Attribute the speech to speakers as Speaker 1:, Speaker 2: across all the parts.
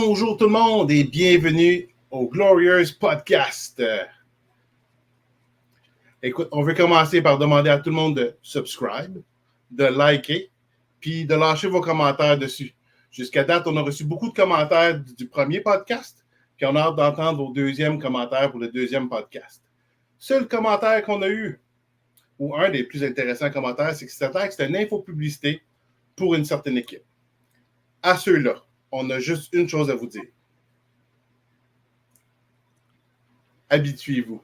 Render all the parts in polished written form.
Speaker 1: Bonjour tout le monde et bienvenue au Glorious Podcast. Écoute, on veut commencer par demander à tout le monde de subscribe, de liker, puis de lâcher vos commentaires dessus. Jusqu'à date, on a reçu beaucoup de commentaires du premier podcast, puis on a hâte d'entendre vos deuxièmes commentaires pour le deuxième podcast. Seul commentaire qu'on a eu, ou un des plus intéressants commentaires, c'est que c'était une infopublicité pour une certaine équipe. À ceux-là, on a juste une chose à vous dire. Habituez-vous.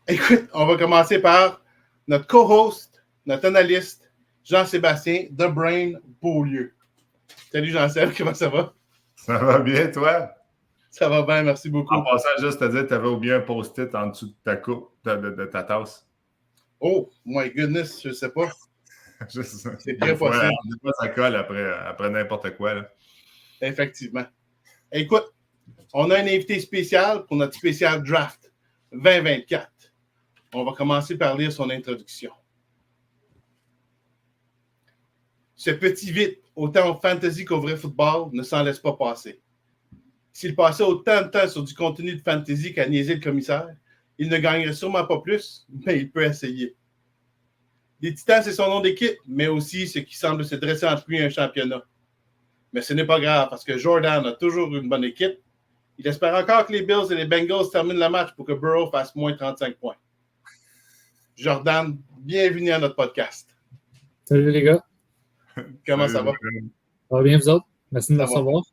Speaker 1: Écoute, on va commencer par notre co-host, notre analyste, Jean-Sébastien The Brain Beaulieu. Salut Jean-Sébastien, comment ça va?
Speaker 2: Ça va bien, toi?
Speaker 1: Ça va bien, merci beaucoup.
Speaker 2: En passant, juste te dire, tu avais oublié un post-it en dessous de ta coupe, de ta tasse.
Speaker 1: Oh, my goodness, je sais pas. C'est très possible.
Speaker 2: Des fois, ça colle après n'importe quoi. Là.
Speaker 1: Effectivement. Écoute, on a un invité spécial pour notre spécial draft 2024. On va commencer par lire son introduction. Ce petit vite, autant au fantasy qu'au vrai football, ne s'en laisse pas passer. S'il passait autant de temps sur du contenu de fantasy qu'à niaiser le commissaire, il ne gagnerait sûrement pas plus, mais il peut essayer. Les Titans, c'est son nom d'équipe, mais aussi ce qui semble se dresser entre lui et un championnat. Mais ce n'est pas grave, parce que Jordan a toujours une bonne équipe. Il espère encore que les Bills et les Bengals terminent le match pour que Burrow fasse moins 35 points. Jordan, bienvenue à notre podcast.
Speaker 3: Salut les gars.
Speaker 1: Comment ça va?
Speaker 3: Ça va bien, vous autres? Merci de me recevoir.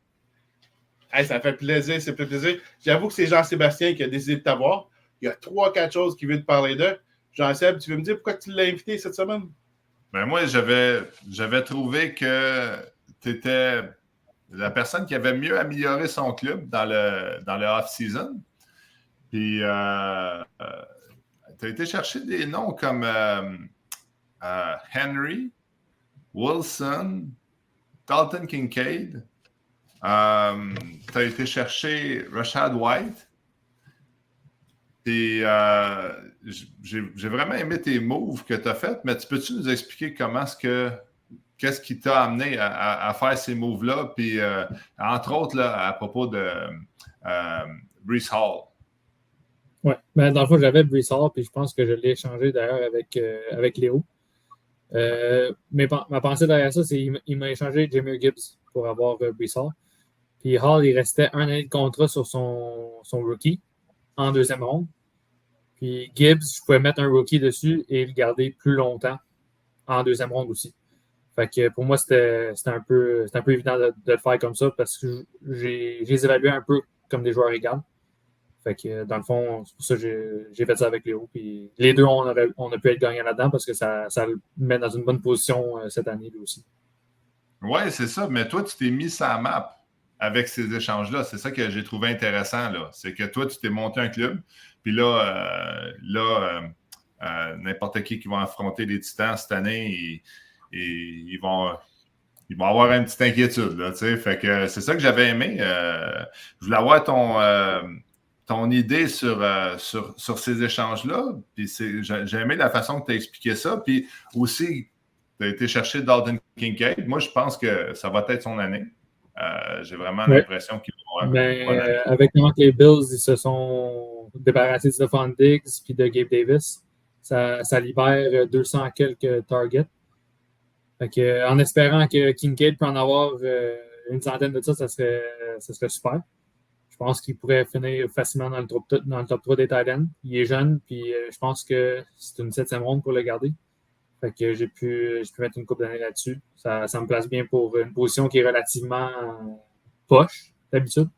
Speaker 1: Hey, ça fait plaisir, c'est fait plaisir. J'avoue que c'est Jean-Sébastien qui a décidé de t'avoir. Il y a 3-4 choses qu'il veut te parler d'eux. Jean-Seb, tu veux me dire pourquoi tu l'as invité cette semaine?
Speaker 2: Ben moi, j'avais trouvé que tu étais la personne qui avait mieux amélioré son club dans le off-season. Puis, tu as été chercher des noms comme Henry, Wilson, Dalton Kincaid. Tu as été chercher Rashad White. Puis, j'ai vraiment aimé tes moves que tu as fait, mais peux-tu nous expliquer qu'est-ce qui t'a amené à faire ces moves-là? Puis, entre autres, là, à propos de Breece Hall.
Speaker 3: Oui, ben, dans le fond, j'avais Breece Hall, puis je pense que je l'ai échangé d'ailleurs avec Léo. Mais ma pensée derrière ça, c'est qu'il m'a échangé Jahmyr Gibbs pour avoir Breece Hall. Puis Hall, il restait un année de contrat sur son rookie en deuxième ronde. Puis Gibbs, je pouvais mettre un rookie dessus et le garder plus longtemps en deuxième ronde aussi. Fait que pour moi, c'était un peu évident de le faire comme ça parce que j'ai les évalué un peu comme des joueurs égaux. Fait que dans le fond, c'est pour ça que j'ai fait ça avec Léo. Puis les deux, on a pu être gagnants là-dedans parce que ça le met dans une bonne position cette année lui aussi.
Speaker 2: Oui, c'est ça. Mais toi, tu t'es mis sa map avec ces échanges-là. C'est ça que j'ai trouvé intéressant. Là. C'est que toi, tu t'es monté un club. Puis là, n'importe qui va affronter les Titans cette année, ils vont avoir une petite inquiétude. Là, fait que c'est ça que j'avais aimé. Je voulais avoir ton idée sur ces échanges-là. Puis j'ai aimé la façon que tu as expliqué ça. Puis aussi, tu as été chercher Dalton Kincaid. Moi, je pense que ça va être son année. J'ai vraiment l'impression qu'il va avoir une bonne année.
Speaker 3: Avec comment les Bills ils se sont débarrassés de Stephon Diggs puis de Gabe Davis, ça libère 200 quelques targets. Fait que, en espérant que Kincaid peut en avoir une centaine de ça serait super. Je pense qu'il pourrait finir facilement dans le top 3 des tight ends. Il est jeune, puis je pense que c'est une 7e ronde pour le garder. Fait que j'ai pu mettre une couple d'années là-dessus. Ça me place bien pour une position qui est relativement poche, d'habitude.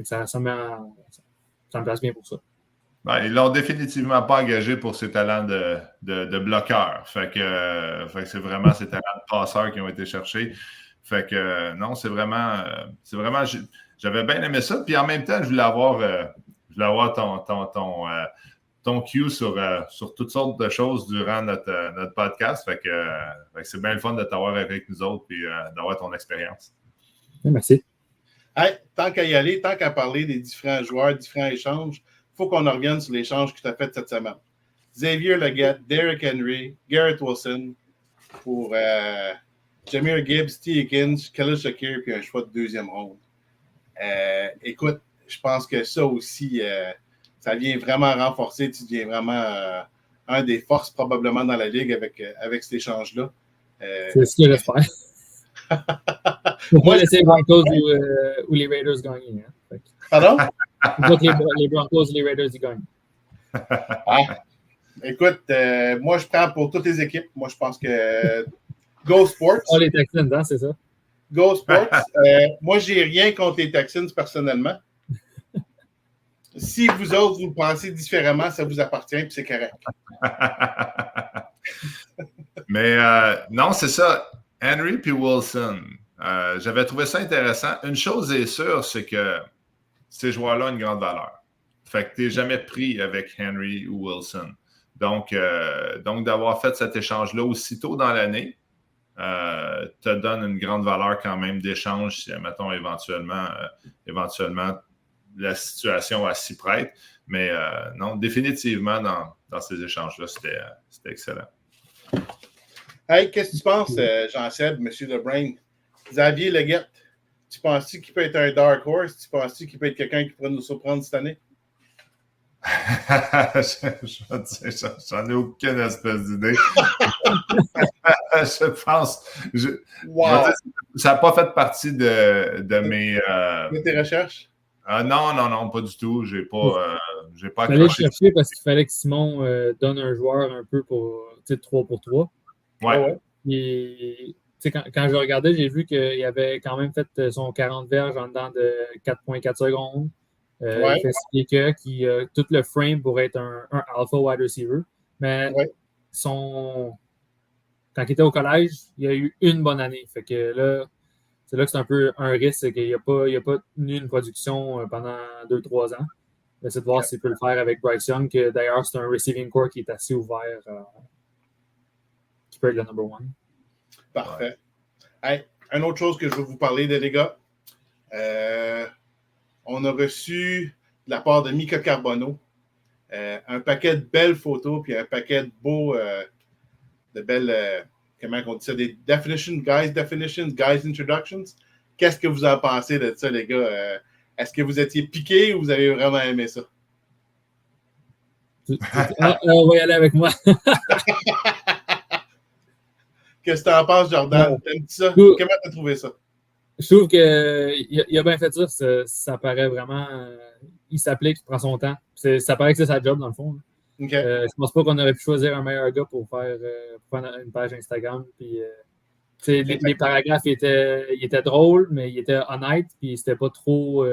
Speaker 3: Ça me place bien pour ça.
Speaker 2: Ben, ils l'ont définitivement pas engagé pour ses talents de bloqueur. Fait que c'est vraiment ses talents de passeur qui ont été cherchés. Fait que non, c'est vraiment j'avais bien aimé ça. Puis en même temps, je voulais avoir ton cue sur toutes sortes de choses durant notre podcast. Fait que c'est bien le fun de t'avoir avec nous autres et d'avoir ton expérience.
Speaker 3: Merci.
Speaker 1: Hey, tant qu'à y aller, tant qu'à parler des différents joueurs, différents échanges, il faut qu'on en revienne sur l'échange que tu as fait cette semaine. Xavier Legette, Derrick Henry, Garrett Wilson pour Jahmyr Gibbs, T. Higgins, Khalil Shakir, puis un choix de deuxième ronde. Écoute, je pense que ça aussi, ça vient vraiment renforcer. Tu deviens vraiment un des forces probablement dans la ligue avec cet échange-là.
Speaker 3: C'est ce que j'espère. Faut pas laisser les Broncos ou les Raiders gagner. Hein?
Speaker 1: Pardon?
Speaker 3: Faut pas que les Broncos ou les Raiders y gagnent.
Speaker 1: Ah, écoute, moi, je prends pour toutes les équipes. Moi, je pense que Go Sports.
Speaker 3: Oh, les Texans, hein, c'est ça?
Speaker 1: Go Sports. Moi, j'ai rien contre les Texans personnellement. Si vous autres, vous pensez différemment, ça vous appartient et c'est correct.
Speaker 2: Mais non, c'est ça. Henry puis Wilson. J'avais trouvé ça intéressant. Une chose est sûre, c'est que ces joueurs-là ont une grande valeur. Fait que tu n'es jamais pris avec Henry ou Wilson. Donc d'avoir fait cet échange-là aussitôt dans l'année te donne une grande valeur quand même d'échange si, mettons, éventuellement la situation s'y prête. Mais non, définitivement, dans ces échanges-là, c'était excellent.
Speaker 1: Hey, qu'est-ce que tu penses, Jean-Seb, M. LeBrain? Xavier Leggett, tu penses-tu qu'il peut être un dark horse? Tu penses-tu qu'il peut être quelqu'un qui pourrait nous surprendre cette année?
Speaker 2: J'en ai aucune espèce d'idée. Je pense.
Speaker 1: Wow.
Speaker 2: Ça n'a pas fait partie de mes.
Speaker 1: De tes recherches?
Speaker 2: Non, pas du tout. J'ai pas accroché.
Speaker 3: J'allais chercher parce qu'il fallait que Simon donne un joueur un peu pour 3 pour 3.
Speaker 2: Ouais.
Speaker 3: Et, quand je regardais, j'ai vu qu'il avait quand même fait son 40 verges en dedans de 4,4 secondes. Il fait expliquer qu'il a tout le frame pour être un alpha wide receiver. Mais quand il était au collège, il a eu une bonne année. Fait que là, c'est là que c'est un peu un risque, c'est qu'il n'a pas tenu une production pendant 2-3 ans. Mais c'est de voir s'il peut le faire avec Bryce Young, que d'ailleurs, c'est un receiving core qui est assez ouvert. Qui peut être le number one.
Speaker 1: Parfait. Hey, une autre chose que je veux vous parler les gars. On a reçu de la part de Mika Carbonneau un paquet de belles photos puis un paquet de beaux, de belles, comment on dit ça, des definitions, guys introductions. Qu'est-ce que vous en pensez de ça, les gars? Est-ce que vous étiez piqués ou vous avez vraiment aimé ça?
Speaker 3: On va y aller avec moi.
Speaker 1: Qu'est-ce que tu en penses, Jordan? T'aimes-tu ça?
Speaker 3: Comment
Speaker 1: tu as trouvé ça?
Speaker 3: Je trouve qu'il a bien fait ça. Ça paraît vraiment. Il s'applique, il prend son temps. Ça paraît que c'est sa job, dans le fond.
Speaker 1: Okay.
Speaker 3: Je pense pas qu'on aurait pu choisir un meilleur gars pour faire une page Instagram. Puis, les paragraphes étaient drôles, mais ils étaient honnêtes. Puis c'était pas trop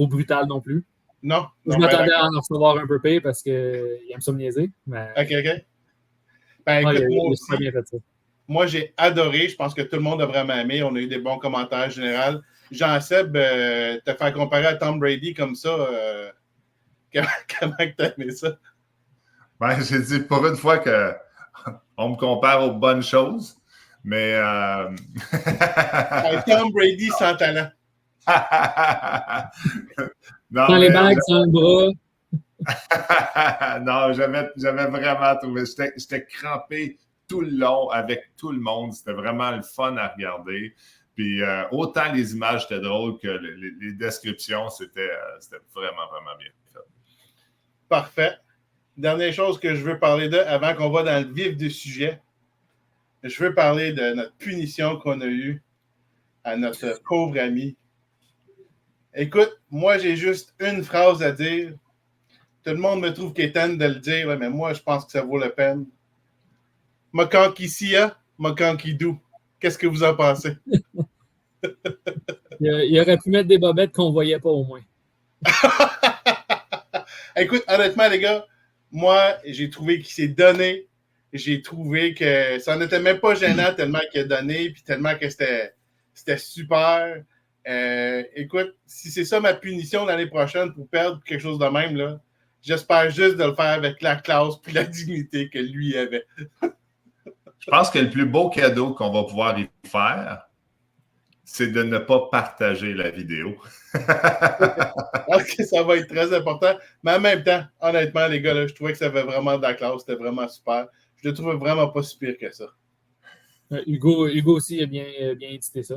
Speaker 3: brutal non plus.
Speaker 1: Non.
Speaker 3: Je m'attendais à en recevoir un peu pire parce qu'il aime ça me niaiser. Mais...
Speaker 1: OK. Ben, écoute,
Speaker 3: il a super bien fait ça.
Speaker 1: Moi, j'ai adoré. Je pense que tout le monde a vraiment aimé. On a eu des bons commentaires en général. Jean-Seb, te faire comparer à Tom Brady comme ça, comment tu as aimé ça?
Speaker 2: Ben, j'ai dit pour une fois qu'on me compare aux bonnes choses, mais...
Speaker 1: Tom Brady sans talent.
Speaker 3: Non, sans les bagues, sans le bras.
Speaker 2: Non, j'avais vraiment trouvé... J'étais crampé tout le long avec tout le monde. C'était vraiment le fun à regarder. Puis autant les images étaient drôles que les descriptions, c'était vraiment, vraiment bien fait.
Speaker 1: Parfait. Dernière chose que je veux parler de, avant qu'on va dans le vif du sujet, je veux parler de notre punition qu'on a eue à notre pauvre ami. Écoute, moi, j'ai juste une phrase à dire. Tout le monde me trouve qu'étonne de le dire, mais moi, je pense que ça vaut la peine. Makanki Sia, Makanki Dou. Qu'est-ce que vous en pensez?
Speaker 3: Il aurait pu mettre des bobettes qu'on ne voyait pas au moins.
Speaker 1: Écoute, honnêtement, les gars, moi, j'ai trouvé qu'il s'est donné. J'ai trouvé que ça n'était même pas gênant tellement qu'il a donné, puis tellement que c'était super. Écoute, si c'est ça ma punition l'année prochaine pour perdre quelque chose de même, là, j'espère juste de le faire avec la classe puis la dignité que lui avait.
Speaker 2: Je pense que le plus beau cadeau qu'on va pouvoir y faire, c'est de ne pas partager la vidéo.
Speaker 1: Je pense que ça va être très important. Mais en même temps, honnêtement, les gars, là, je trouvais que ça avait vraiment de la classe. C'était vraiment super. Je le trouvais vraiment pas si pire que ça.
Speaker 3: Hugo aussi a bien édité ça.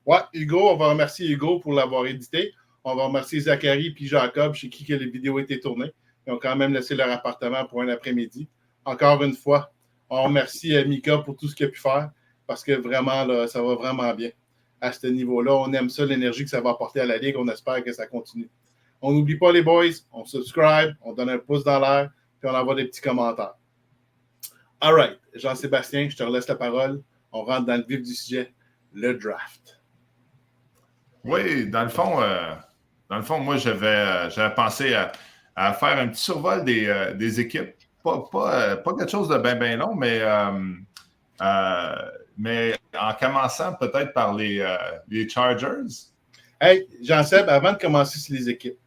Speaker 1: Ouais, Hugo, on va remercier Hugo pour l'avoir édité. On va remercier Zachary et Jacob, chez qui que les vidéos étaient tournées. Ils ont quand même laissé leur appartement pour un après-midi. Encore une fois, on remercie Mika pour tout ce qu'il a pu faire parce que vraiment, là, ça va vraiment bien à ce niveau-là. On aime ça, l'énergie que ça va apporter à la Ligue. On espère que ça continue. On n'oublie pas les boys, on subscribe, on donne un pouce dans l'air, puis on envoie des petits commentaires. All right, Jean-Sébastien, je te relaisse la parole. On rentre dans le vif du sujet, le draft.
Speaker 2: Oui, dans le fond, moi, j'avais pensé à faire un petit survol des équipes. Pas quelque chose de bien long, mais en commençant peut-être par les Chargers.
Speaker 1: Hey, Jean-Seb, avant de commencer sur les équipes,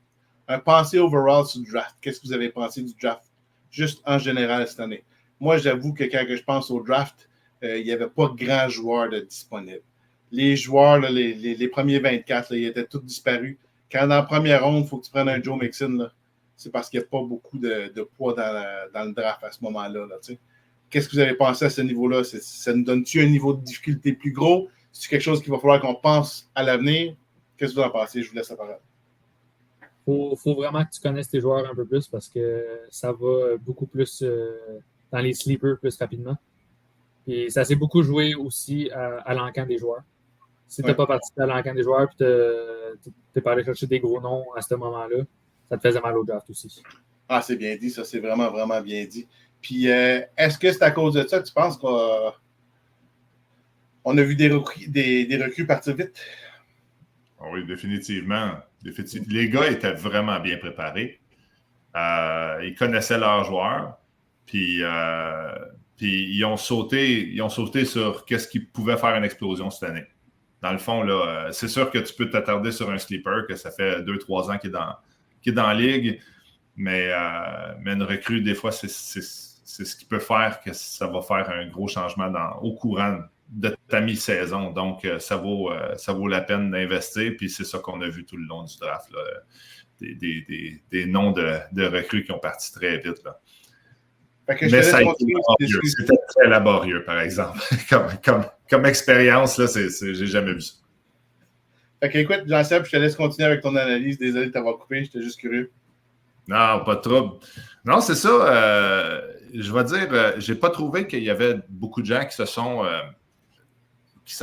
Speaker 1: un pensée overall sur le draft. Qu'est-ce que vous avez pensé du draft, juste en général cette année? Moi, j'avoue que quand je pense au draft, il n'y avait pas de grands joueurs disponibles. Les joueurs, là, les premiers 24, là, ils étaient tous disparus. Quand dans la première ronde, il faut que tu prennes un Joe Mixon, là, c'est parce qu'il n'y a pas beaucoup de poids dans le draft à ce moment-là. Là, qu'est-ce que vous avez pensé à ce niveau-là? Ça nous donne-tu un niveau de difficulté plus gros? C'est quelque chose qu'il va falloir qu'on pense à l'avenir? Qu'est-ce que vous en pensez? Je vous laisse la parole.
Speaker 3: Faut vraiment que tu connaisses tes joueurs un peu plus parce que ça va beaucoup plus dans les sleepers plus rapidement. Et ça s'est beaucoup joué aussi à l'encan des joueurs. Si tu n'as pas participé à l'encan des joueurs et tu n'es pas allé chercher des gros noms à ce moment-là, ça te faisait mal au draft aussi.
Speaker 1: Ah, c'est bien dit, ça, c'est vraiment, vraiment bien dit. Puis, est-ce que c'est à cause de ça que tu penses qu'on a vu des recrues partir vite?
Speaker 2: Oui, définitivement. Les gars étaient vraiment bien préparés. Ils connaissaient leurs joueurs. Puis ils ont sauté sur qu'est-ce qui pouvait faire une explosion cette année. Dans le fond, là, c'est sûr que tu peux t'attarder sur un sleeper, que ça fait 2-3 ans qu'il est dans la ligue. Mais une recrue, des fois, c'est ce qui peut faire que ça va faire un gros changement au courant de ta mi-saison. Donc, ça vaut la peine d'investir. Puis c'est ça qu'on a vu tout le long du draft. Là. Des noms de recrues qui ont parti très vite. Là. Mais ça a été laborieux. C'était très laborieux, par exemple. comme expérience, là, j'ai jamais vu ça.
Speaker 1: Fait que, écoute, Jean-Seb, je te laisse continuer avec ton analyse. Désolé de t'avoir coupé, j'étais juste curieux.
Speaker 2: Non, pas de trouble. Non, c'est ça. Je vais dire, j'ai pas trouvé qu'il y avait beaucoup de gens qui se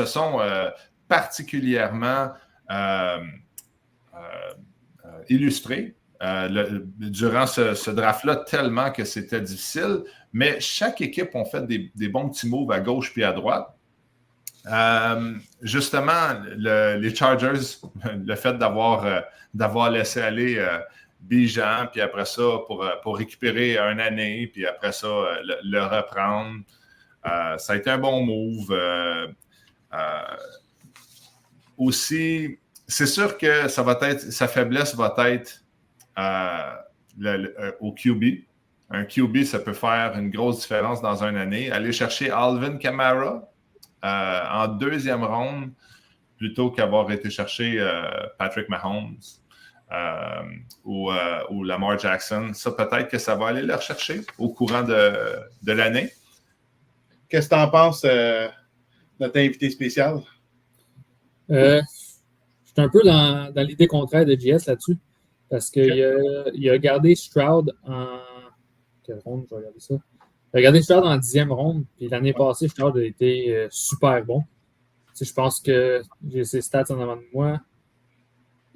Speaker 2: sont particulièrement illustrés durant ce draft-là, tellement que c'était difficile. Mais chaque équipe a fait des bons petits moves à gauche puis à droite. Justement, les Chargers, le fait d'avoir laissé aller Bijan, puis après ça, pour récupérer une année, puis après ça, le reprendre, ça a été un bon move. Aussi, c'est sûr que sa faiblesse va être au QB. Un QB, ça peut faire une grosse différence dans une année. Aller chercher Alvin Kamara en deuxième ronde plutôt qu'avoir été chercher Patrick Mahomes ou Lamar Jackson. Ça, peut-être que ça va aller le rechercher au courant de l'année.
Speaker 1: Qu'est-ce que tu en penses, notre invité spécial?
Speaker 3: Je suis un peu dans l'idée contraire de JS là-dessus. Parce qu'il a gardé Stroud en... Quelle ronde, je vais regarder ça? Il a gardé Stroud en 10e ronde. Puis l'année passée, Stroud a été super bon. Tu sais, je pense que j'ai ses stats en avant de moi.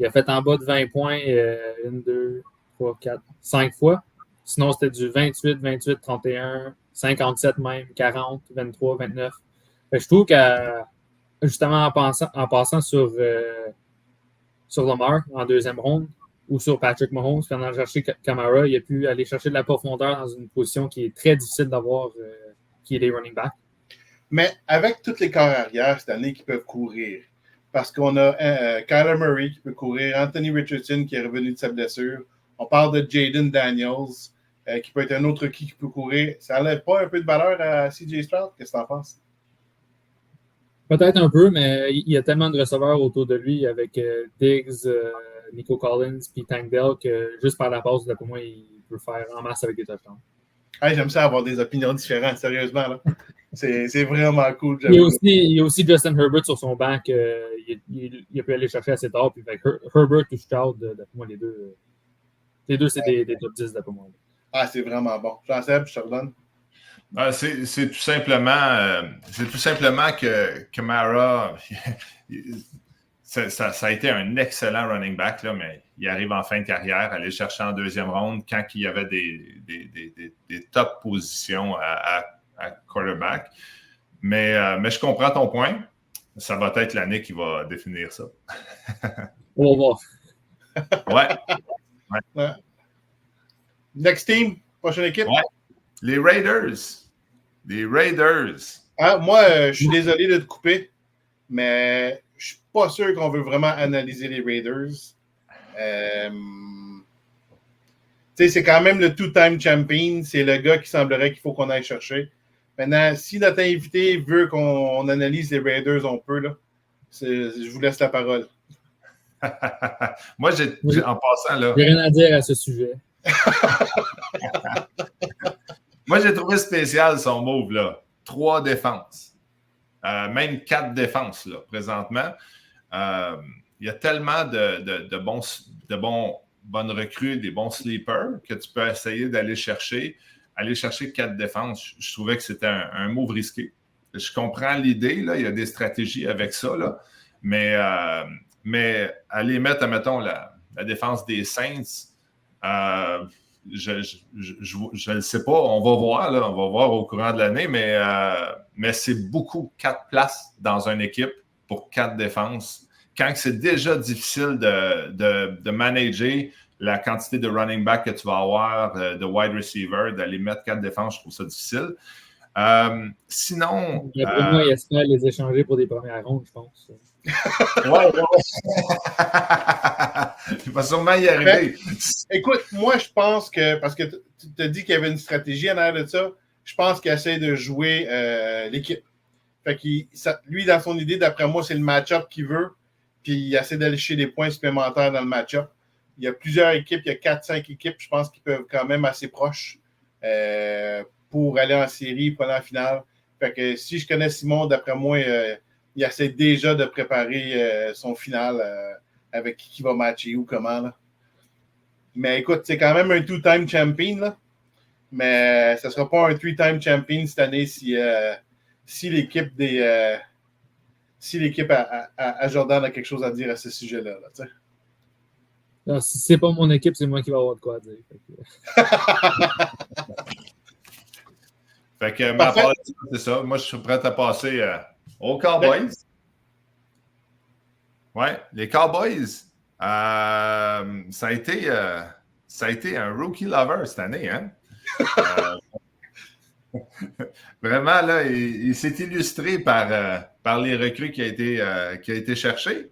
Speaker 3: Il a fait en bas de 20 points 1, 2, 3, 4, 5 fois. Sinon, c'était du 28, 28, 31, 57 même, 40, 23, 29. Fait que je trouve que justement en passant sur Lamar en deuxième ronde, ou sur Patrick Mahomes, puis en allant chercher Kamara, il a pu aller chercher de la profondeur dans une position qui est très difficile d'avoir, qui est les running backs.
Speaker 1: Mais avec tous les corps arrière cette année qui peuvent courir, parce qu'on a Kyler Murray qui peut courir, Anthony Richardson qui est revenu de sa blessure, on parle de Jaden Daniels qui peut être un autre qui peut courir. Ça n'enlève pas un peu de valeur à CJ Stroud? Qu'est-ce que tu en penses?
Speaker 3: Peut-être un peu, mais il y a tellement de receveurs autour de lui avec Diggs, Nico Collins puis Tank Dell que juste par la passe, pour moi, il peut faire en masse avec des touchdowns.
Speaker 1: Hey, j'aime ça avoir des opinions différentes, sérieusement. Là. C'est vraiment cool.
Speaker 3: Il y a aussi Justin Herbert sur son banc qu'il a pu aller chercher assez tard. Puis Herbert ou Stroud, d'après moi, les deux, c'est des top 10 d'après moi.
Speaker 1: Ah, c'est vraiment bon. Jean-Seb, je te redonne.
Speaker 2: C'est tout simplement que Kamara, ça a été un excellent running back, là, mais il arrive en fin de carrière, aller chercher en deuxième ronde quand il y avait des top positions à quarterback. Mais je comprends ton point. Ça va être l'année qui va définir ça.
Speaker 3: On va
Speaker 2: voir.
Speaker 1: Ouais. Next team, prochaine équipe.
Speaker 2: Ouais. Les Raiders.
Speaker 1: Ah, moi, je suis désolé de te couper, mais je suis pas sûr qu'on veut vraiment analyser les Raiders. C'est quand même le two-time champion. C'est le gars qui semblerait qu'il faut qu'on aille chercher. Maintenant, si notre invité veut qu'on analyse les Raiders, on peut. Là. Je vous laisse la parole.
Speaker 2: Moi, en passant, là.
Speaker 3: J'ai rien à dire à ce sujet.
Speaker 2: Moi, j'ai trouvé spécial son move, là. 3 défenses. Même 4 défenses, là, présentement. Il y a tellement de bonnes recrues, des bons sleepers que tu peux essayer d'aller chercher. Aller chercher 4 défenses, je trouvais que c'était un move risqué. Je comprends l'idée, là, il y a des stratégies avec ça, là, mais aller mettre, admettons, la défense des Saints, je ne sais pas, on va voir au courant de l'année, mais c'est beaucoup 4 places dans une équipe pour 4 défenses. Quand c'est déjà difficile de manager la quantité de running back que tu vas avoir, de wide receiver, d'aller mettre 4 défenses, je trouve ça difficile. Sinon...
Speaker 3: Moi, il espère les échanger pour des premières rondes, je pense.
Speaker 2: Ouais. Il va sûrement y arriver.
Speaker 1: Écoute, moi, je pense que, parce que tu t'as dit qu'il y avait une stratégie en arrière de ça, je pense qu'il essaie de jouer l'équipe. Fait lui, dans son idée, d'après moi, c'est le match-up qu'il veut, puis il essaie d'aller chercher des points supplémentaires dans le match-up. Il y a plusieurs équipes, il y a 4-5 équipes, je pense, qui peuvent quand même assez proches pour aller en série, pendant la finale. Fait que si je connais Simon, d'après moi, il essaie déjà de préparer son final avec qui va matcher ou comment. Là. Mais écoute, c'est quand même un two-time champion, là. Mais ça ne sera pas un three-time champion cette année si l'équipe à Jordan a quelque chose à dire à ce sujet-là. Là,
Speaker 3: non, si c'est pas mon équipe, c'est moi qui vais avoir de quoi dire.
Speaker 2: Fait que ma part, c'est ça. Moi, je suis prêt à passer aux Cowboys. Ouais, les Cowboys, ça a été un rookie lover cette année, hein? Vraiment, là, il s'est illustré par les recrues qui a été cherché.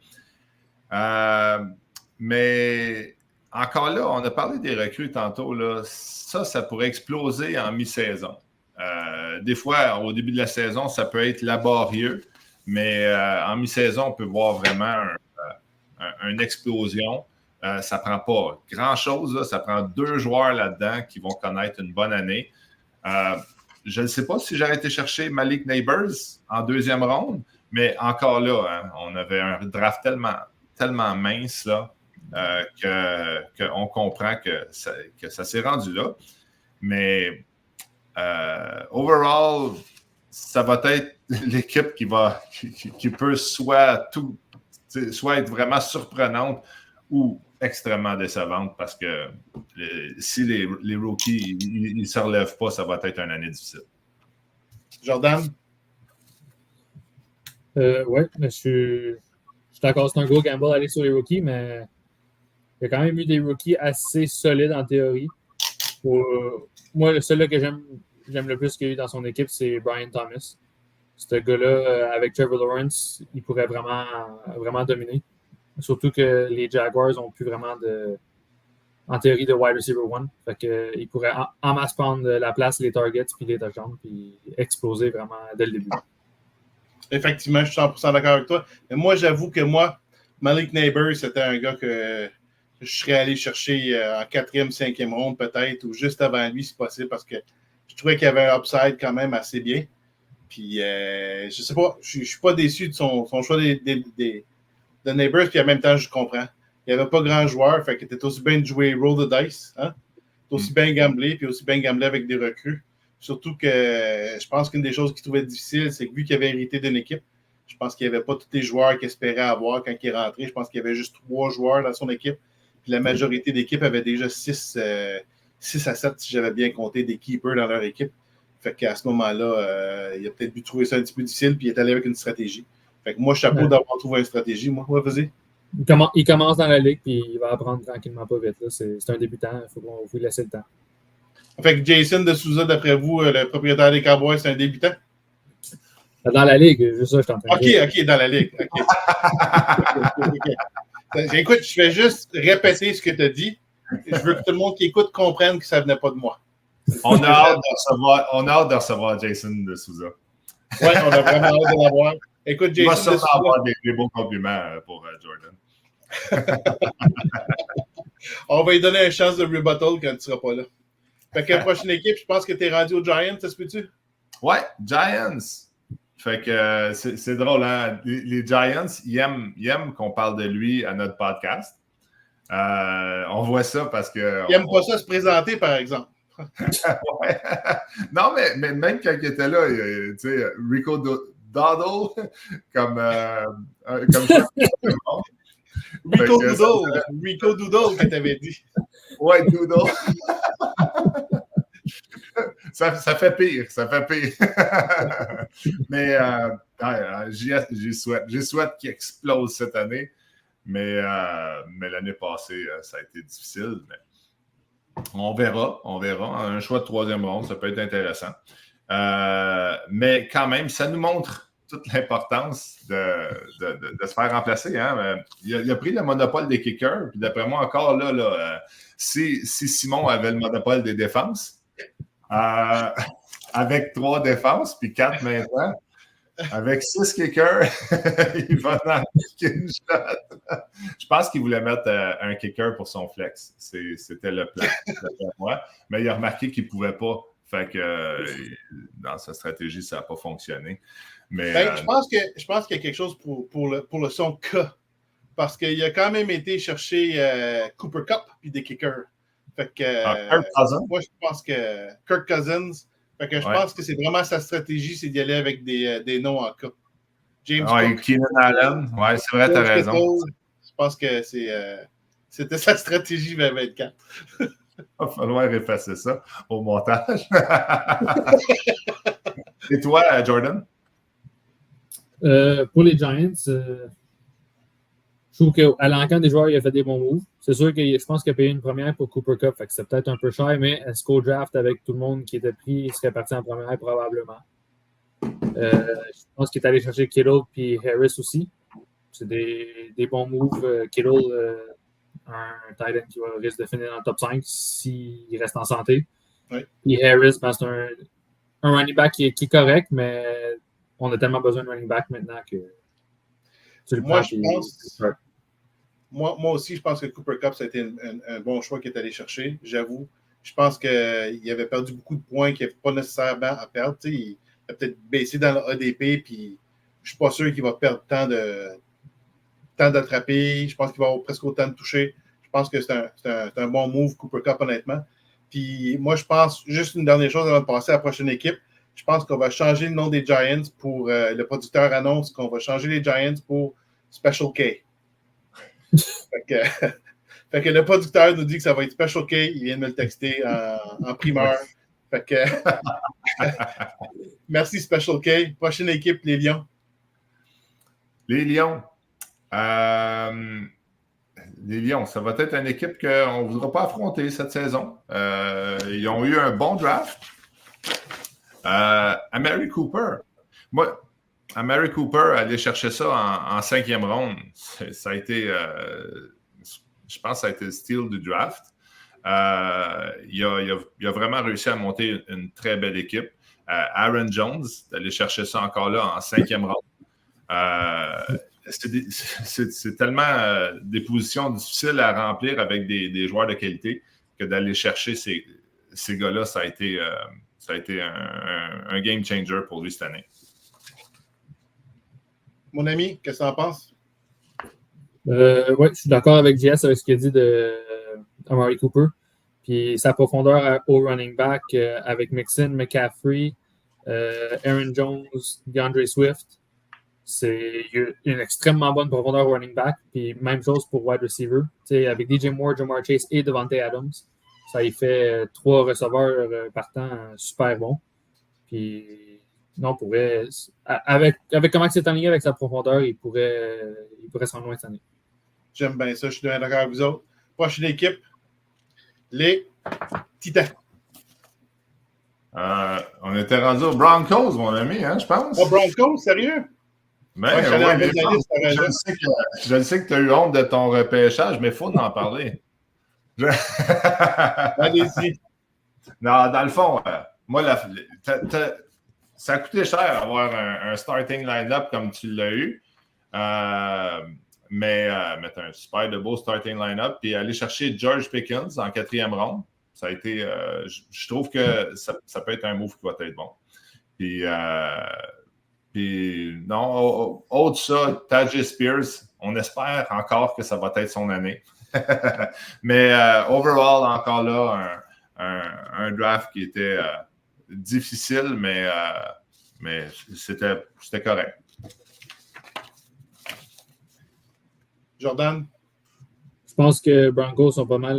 Speaker 2: Mais encore là, on a parlé des recrues tantôt. Là, ça pourrait exploser en mi-saison. Des fois, au début de la saison, ça peut être laborieux, mais en mi-saison, on peut voir vraiment une explosion. Ça ne prend pas grand-chose. Là. Ça prend 2 joueurs là-dedans qui vont connaître une bonne année. Je ne sais pas si j'aurais été chercher Malik Neighbors en 2e ronde, mais encore là, hein, on avait un draft tellement mince là, qu'on comprend que ça s'est rendu là. Mais overall, ça va être l'équipe qui peut soit être vraiment surprenante ou extrêmement décevante parce que si les rookies ne se relèvent pas, ça va être une année difficile.
Speaker 1: Jordan?
Speaker 3: Oui, je suis d'accord. C'est un gros gamble d'aller sur les rookies, mais il y a quand même eu des rookies assez solides en théorie. Moi, celui que j'aime le plus qu'il y a eu dans son équipe, c'est Brian Thomas. Ce gars-là, avec Trevor Lawrence, il pourrait vraiment, vraiment dominer. Surtout que les Jaguars n'ont plus vraiment en théorie, de wide receiver 1. Fait qu'il pourrait en masse prendre la place, les targets, puis les touchdowns, puis exploser vraiment dès le début.
Speaker 1: Effectivement, je suis 100% d'accord avec toi. Mais moi, j'avoue que Malik Neighbors, c'était un gars que je serais allé chercher en 4e, 5e ronde peut-être, ou juste avant lui, si possible, parce que je trouvais qu'il y avait un upside quand même assez bien. Puis, je sais pas, je suis pas déçu de son choix de Neighbors, puis en même temps, je comprends. Il n'y avait pas grand joueur, fait que t'étais aussi bien de jouer roll the dice, hein? T'es aussi bien gamblé, puis aussi bien gamblé avec des recrues. Surtout que je pense qu'une des choses qu'il trouvait difficile, c'est que vu qu'il avait hérité d'une équipe, je pense qu'il n'y avait pas tous les joueurs qu'il espérait avoir quand il est rentré. Je pense qu'il y avait juste 3 joueurs dans son équipe. Puis la majorité d'équipes avait déjà 6 à 7, si j'avais bien compté, des keepers dans leur équipe. Fait qu'à ce moment-là, il a peut-être dû trouver ça un petit peu difficile, puis il est allé avec une stratégie. Fait que moi, chapeau d'avoir trouvé une stratégie. Moi, vas-y.
Speaker 3: Il commence dans la ligue, puis il va apprendre tranquillement pas vite. Là. C'est un débutant, il faut lui laisser le temps.
Speaker 1: Fait que Jason de Souza, d'après vous, le propriétaire des Cowboys, c'est un débutant?
Speaker 3: Dans la ligue, juste ça, je suis en train de dire.
Speaker 1: OK, dans la ligue. Okay. Écoute, je vais juste répéter ce que tu as dit. Je veux que tout le monde qui écoute comprenne que ça ne venait pas de moi.
Speaker 2: On a hâte de recevoir Jason de Souza.
Speaker 1: Oui, on a vraiment hâte de l'avoir. Écoute, Jason.
Speaker 2: On va sûrement avoir des bons compliments pour Jordan.
Speaker 1: On va lui donner une chance de rebuttal quand tu ne seras pas là. Fait que la prochaine équipe, je pense que tu es rendu aux Giants, ça se peut-tu?
Speaker 2: Ouais, Giants. Fait que c'est drôle, hein? Les Giants, ils aiment qu'on parle de lui à notre podcast. On voit ça parce que...
Speaker 1: Ils n'aiment pas ça se présenter, par exemple.
Speaker 2: Ouais. Non, mais même quand il était là, tu sais, Rico Doddle, comme
Speaker 1: Rico Doodle que tu avais dit.
Speaker 2: Ouais, Doodle. Ça fait pire. Mais j'y souhaite qu'il explose cette année. Mais l'année passée, ça a été difficile. Mais on verra. Un choix de 3e ronde, ça peut être intéressant. Mais quand même, ça nous montre toute l'importance de se faire remplacer. Hein? Il a pris le monopole des kickers. Puis d'après moi, encore là, si Simon avait le monopole des défenses, avec 3 défenses, puis 4 maintenant, avec 6 kickers, il va en kicker une shot. Je pense qu'il voulait mettre un kicker pour son flex. C'était le plan pour moi. Mais il a remarqué qu'il ne pouvait pas. Fait que dans sa stratégie, ça n'a pas fonctionné. Mais,
Speaker 1: je pense qu'il y a quelque chose pour le son K. Parce qu'il a quand même été chercher Cooper Kupp puis des kickers. Fait que
Speaker 2: Kirk Cousins.
Speaker 1: moi, je pense que Kirk Cousins. Fait que je pense que c'est vraiment sa stratégie, c'est d'y aller avec des noms en K. James Cook.
Speaker 2: Keenan Allen. Ouais, c'est vrai, t'as raison.
Speaker 1: Je pense que c'était sa stratégie 2024.
Speaker 2: Il va falloir effacer ça au montage. Et toi, Jordan?
Speaker 3: Pour les Giants, je trouve qu'à l'encontre des joueurs, il a fait des bons moves. C'est sûr que je pense qu'il a payé une première pour Cooper Kupp, fait que c'est peut-être un peu cher, mais est-ce qu'au draft, avec tout le monde qui était pris, il serait parti en première? Probablement. Je pense qu'il est allé chercher Kittle et Harris aussi. C'est des bons moves. Kittle, un tight end qui risque de finir dans le top 5 s'il reste en santé.
Speaker 1: Oui.
Speaker 3: Et Harris, ben, c'est un running back qui est correct, mais on a tellement besoin de running back maintenant que tu le prends.
Speaker 1: Moi aussi, je pense que Cooper Kupp, ça a été un bon choix qu'il est allé chercher, j'avoue. Je pense qu'il avait perdu beaucoup de points qu'il n'avait pas nécessairement à perdre. T'sais, il a peut-être baissé dans le ADP, puis je ne suis pas sûr qu'il va perdre tant d'attraper. Je pense qu'il va avoir presque autant de toucher. Je pense que c'est un bon move, Cooper Kupp, honnêtement. Puis moi, je pense, juste une dernière chose avant de passer à la prochaine équipe, je pense qu'on va changer le nom des Giants pour le producteur annonce qu'on va changer les Giants pour Special K. Fait que le producteur nous dit que ça va être Special K. Il vient de me le texter en primeur. Fait que merci Special K. Prochaine équipe, les Lions.
Speaker 2: Les Lions. Les Lions, ça va être une équipe qu'on ne voudra pas affronter cette saison. Ils ont eu un bon draft. Amari Cooper. Moi, Amari Cooper, aller chercher ça en 5e ronde, ça a été, je pense que ça a été le steal du draft. Il a vraiment réussi à monter une très belle équipe. Aaron Jones, d'aller chercher ça encore là en 5e ronde. C'est tellement des positions difficiles à remplir avec des joueurs de qualité que d'aller chercher ces gars-là, ça a été un game changer pour lui cette année.
Speaker 1: Mon ami, qu'est-ce que tu en penses?
Speaker 3: Oui, je suis d'accord avec JS avec ce qu'il a dit de Amari Cooper. Puis sa profondeur au running back avec Mixon, McCaffrey, Aaron Jones, DeAndre Swift. C'est une extrêmement bonne profondeur au running back. Puis même chose pour wide receiver. T'sais, avec DJ Moore, Jamar Chase et Devontae Adams. Ça y fait 3 receveurs partant super bons. Puis non, avec comment c'est aligné avec sa profondeur, il pourrait s'en loin cette année.
Speaker 1: J'aime bien ça, je suis d'accord avec vous autres. Prochaine équipe, les Titans.
Speaker 2: On était rendu aux Broncos, mon ami, hein, je pense.
Speaker 1: Oh, Broncos, sérieux?
Speaker 2: Ben, je sais que tu as eu honte de ton repêchage, mais il faut en parler.
Speaker 1: Allez-y.
Speaker 2: Non, dans le fond, moi, ça a coûté cher avoir un starting line-up comme tu l'as eu. Mais tu as un super de beau starting line-up. Puis aller chercher George Pickens en 4e ronde, ça a été. Je trouve que ça peut être un move qui va être bon. Puis non, autre ça, Tajay Spears, on espère encore que ça va être son année. Mais overall, encore là, un draft qui était difficile, mais c'était correct.
Speaker 1: Jordan?
Speaker 3: Je pense que Broncos sont pas mal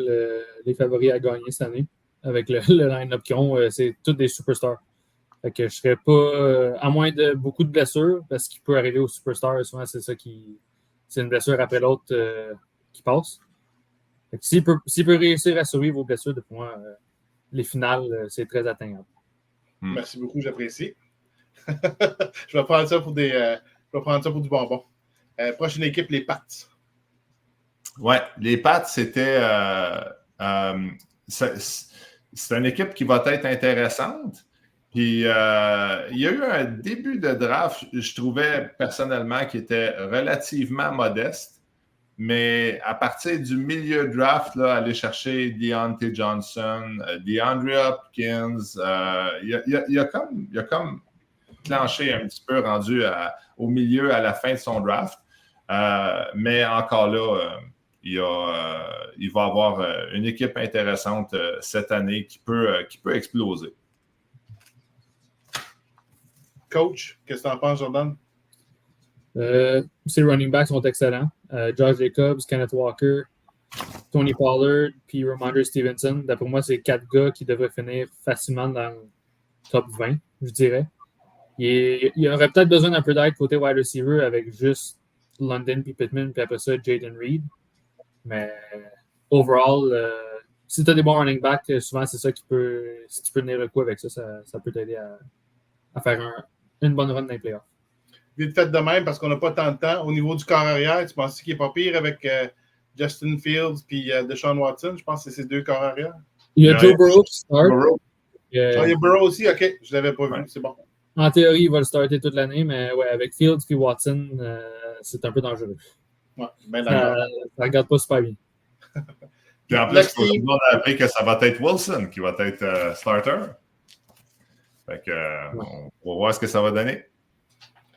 Speaker 3: les favoris à gagner cette année. Avec le line-up qu'ils ont, c'est tous des superstars. Fait que je serais pas, à moins de beaucoup de blessures, parce qu'il peut arriver aux superstars, souvent c'est ça c'est une blessure après l'autre qui passe. Fait que s'il peut réussir à survivre aux blessures, pour moi, les finales, c'est très atteignable.
Speaker 1: Merci beaucoup, j'apprécie. Je vais prendre ça pour du bonbon. Prochaine équipe, les Pats.
Speaker 2: Ouais, les Pats, c'était c'est une équipe qui va être intéressante. Puis, il y a eu un début de draft, je trouvais personnellement, qui était relativement modeste. Mais à partir du milieu de draft, là, aller chercher Deontay Johnson, DeAndre Hopkins, il a comme clenché un petit peu, rendu au milieu, à la fin de son draft. Mais encore là, il va avoir une équipe intéressante cette année qui peut exploser.
Speaker 1: Coach, qu'est-ce que tu en penses, Jordan?
Speaker 3: Ces running backs sont excellents. Josh Jacobs, Kenneth Walker, Tony Pollard, puis Ramondre Stevenson. D'après moi, c'est 4 gars qui devraient finir facilement dans le top 20, je dirais. Il y aurait peut-être besoin d'un peu d'aide côté wide receiver avec juste London puis Pittman, puis après ça, Jaden Reed. Mais overall, si tu as des bons running backs, souvent c'est ça si tu peux tenir le coup avec ça, ça peut t'aider à faire une bonne run dans les playoffs.
Speaker 1: Vite fait de même parce qu'on n'a pas tant de temps. Au niveau du corps arrière, tu penses qu'il n'est pas pire avec Justin Fields et Deshaun Watson? Je pense que c'est ces 2 corps arrière.
Speaker 3: Il y a Joe Burrow qui start.
Speaker 1: Il y a Burrow aussi? OK, je ne l'avais pas vu. C'est bon.
Speaker 3: En théorie, il va le starter toute l'année, mais ouais, avec Fields et Watson, c'est un peu dangereux.
Speaker 1: Ouais, bien d'accord.
Speaker 3: Ça ne regarde pas super bien.
Speaker 2: Puis en plus, tout le monde a appris que ça va être Wilson qui va être starter. Fait que, on va voir ce que ça va donner.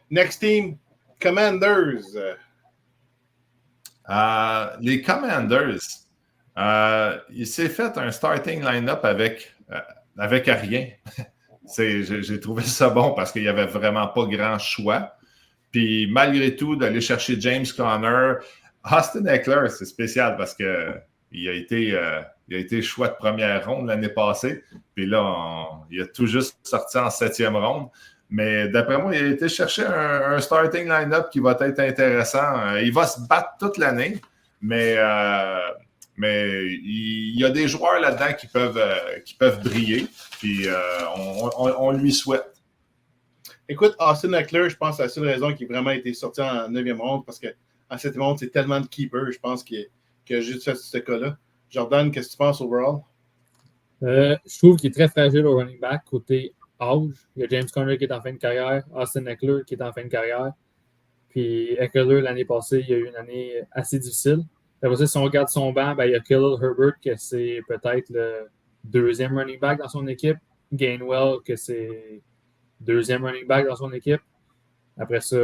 Speaker 1: Next team, Commanders.
Speaker 2: Les Commanders, il s'est fait un starting line-up avec rien. J'ai trouvé ça bon parce qu'il n'y avait vraiment pas grand choix. Puis malgré tout, d'aller chercher James Conner, Austin Eckler, c'est spécial parce qu'il a été choix de première ronde l'année passée. Puis là, il a tout juste sorti en 7e ronde. Mais d'après moi, il a été chercher un starting line-up qui va être intéressant. Il va se battre toute l'année, mais il y a des joueurs là-dedans qui peuvent briller. Puis on lui souhaite.
Speaker 1: Écoute, Austin Eckler, je pense que c'est la seule raison qu'il a vraiment été sorti en 9e ronde parce qu'en 7e ronde, c'est tellement de keepers, je pense qu'il a juste fait ce cas-là. Jordan, qu'est-ce que tu penses overall?
Speaker 3: Je trouve qu'il est très fragile au running back côté âge. Il y a James Conner qui est en fin de carrière, Austin Eckler qui est en fin de carrière. Puis Eckler, l'année passée, il a eu une année assez difficile. Après ça, si on regarde son banc, il y a Khalil Herbert, que c'est peut-être le 2e running back dans son équipe. Gainwell, que c'est 2e running back dans son équipe. Après ça,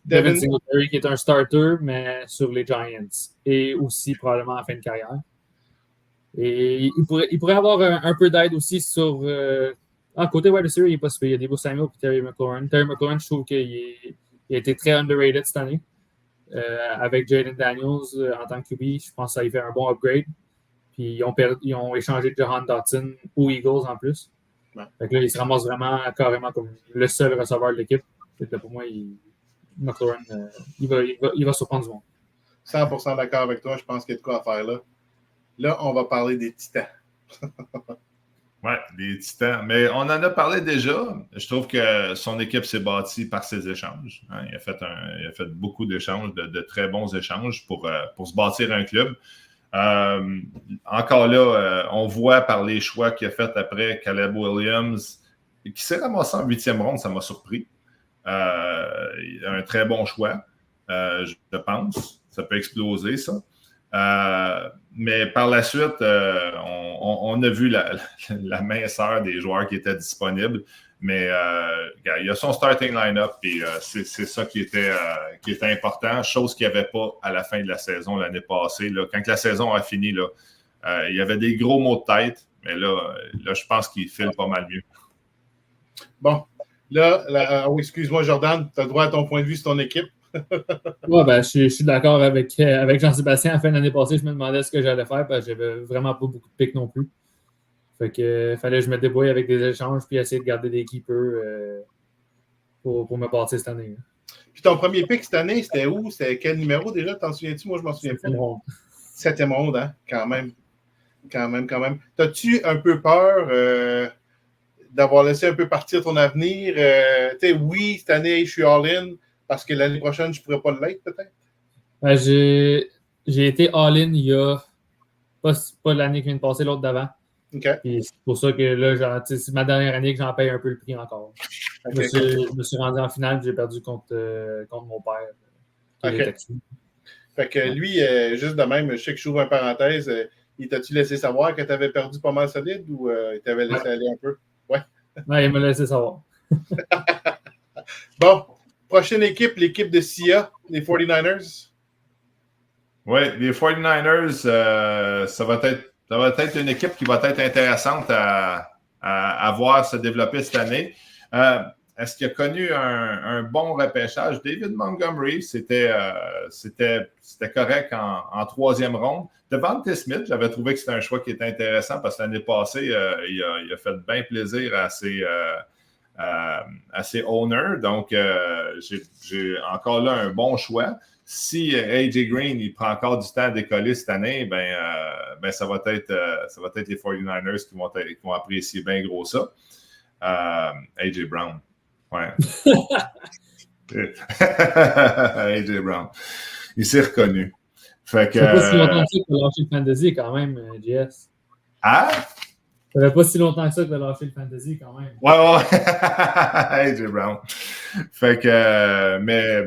Speaker 3: Devin Singletary qui est un starter, mais sur les Giants. Et aussi probablement en fin de carrière. Et il pourrait avoir un peu d'aide aussi sur. Côté wide receiver, il est pas super. Il y a Deebo Samuel et Terry McLaurin. Terry McLaurin, je trouve qu'il a été très underrated cette année. Avec Jaden Daniels en tant que QB, je pense que ça lui fait un bon upgrade. Puis ils ont échangé Jahan Dotson aux Eagles en plus.
Speaker 1: Ouais.
Speaker 3: Fait que là, il se ramasse vraiment carrément comme le seul receveur de l'équipe. Pour moi, McLaurin, il va surprendre du monde.
Speaker 1: 100% d'accord avec toi. Je pense qu'il y a de quoi à faire là. Là, on va parler des Titans.
Speaker 2: Oui, les Titans. Mais on en a parlé déjà. Je trouve que son équipe s'est bâtie par ses échanges. Hein. Il a fait beaucoup d'échanges, de très bons échanges pour se bâtir un club. Encore là, on voit par les choix qu'il a fait après Caleb Williams, qui s'est ramassé en 8e ronde, ça m'a surpris. Un très bon choix, je pense. Ça peut exploser, ça. Mais par la suite, on a vu la minceur des joueurs qui étaient disponibles. Mais il y a son starting line-up, et c'est ça qui était important, chose qu'il n'y avait pas à la fin de la saison l'année passée. Là, quand la saison a fini, là, il y avait des gros maux de tête, mais là je pense qu'il file pas mal mieux.
Speaker 1: Bon, là excuse-moi, Jordan, tu as droit à ton point de vue sur ton équipe.
Speaker 3: Ouais, ben, je suis d'accord avec Jean-Sébastien. À la fin de l'année passée, je me demandais ce que j'allais faire parce que j'avais vraiment pas beaucoup de picks non plus. Fait que fallait que je me débrouille avec des échanges puis essayer de garder des keepers pour me bâtir cette année.
Speaker 1: Puis ton premier pick cette année, c'était où? C'était quel numéro déjà? T'en souviens-tu? Moi, je m'en souviens pas. 7e ronde, hein? Quand même. T'as-tu un peu peur d'avoir laissé un peu partir ton avenir? Oui, cette année, je suis all-in parce que l'année prochaine, je ne pourrais pas l'être, peut-être?
Speaker 3: Ben, j'ai été all-in il y a pas l'année qui vient de passer, l'autre d'avant.
Speaker 1: Okay.
Speaker 3: Puis c'est pour ça que là, c'est ma dernière année que j'en paye un peu le prix encore. Okay, je me suis rendu en finale et j'ai perdu contre mon père.
Speaker 1: Okay. Fait que lui, juste de même, je sais que je ouvre une parenthèse, il t'a-tu laissé savoir que tu avais perdu pas mal solide ou il t'avait laissé aller un peu? Ouais.
Speaker 3: Ouais, il m'a laissé savoir.
Speaker 1: Bon, prochaine équipe, l'équipe de SIA, les 49ers.
Speaker 2: Oui, les 49ers, ça va être une équipe qui va être intéressante à voir se développer cette année. Est-ce qu'il a connu un bon repêchage? David Montgomery, c'était correct en 3e ronde. Devante Smith, j'avais trouvé que c'était un choix qui était intéressant parce que l'année passée, il a fait bien plaisir à ses owners. Donc, j'ai encore là un bon choix. Si AJ Green il prend encore du temps à décoller cette année, ça va être les 49ers qui vont apprécier bien gros ça. AJ Brown. Ouais. AJ Brown. Il s'est reconnu. Fait que,
Speaker 3: ça fait pas si longtemps que ça que tu as lâché le fantasy quand même, JS.
Speaker 2: Hein?
Speaker 3: Ça fait pas si longtemps que ça que tu as lâché le fantasy quand même.
Speaker 2: Ouais. AJ Brown. Fait que, mais